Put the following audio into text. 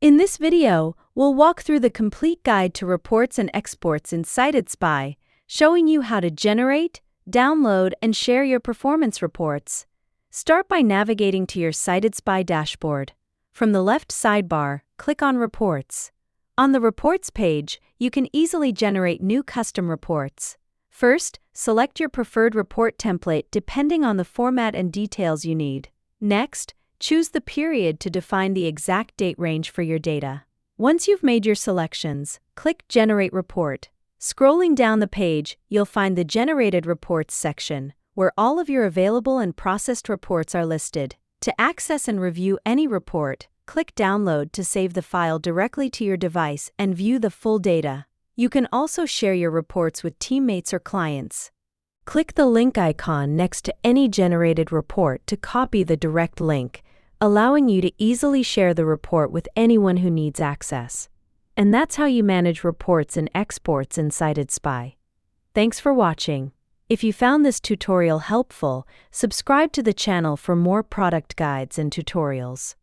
In this video, we'll walk through the complete guide to reports and exports in CitedSpy, showing you how to generate, download, and share your performance reports. Start by navigating to your CitedSpy dashboard. From the left sidebar, click on Reports. On the Reports page, you can easily generate new custom reports. First, select your preferred report template depending on the format and details you need. Next, choose the period to define the exact date range for your data. Once you've made your selections, click Generate Report. Scrolling down the page, you'll find the Generated Reports section, where all of your available and processed reports are listed. To access and review any report, click Download to save the file directly to your device and view the full data. You can also share your reports with teammates or clients. Click the link icon next to any generated report to copy the direct link, allowing you to easily share the report with anyone who needs access. And that's how you manage reports and exports in CitedSpy. Thanks for watching. If you found this tutorial helpful, subscribe to the channel for more product guides and tutorials.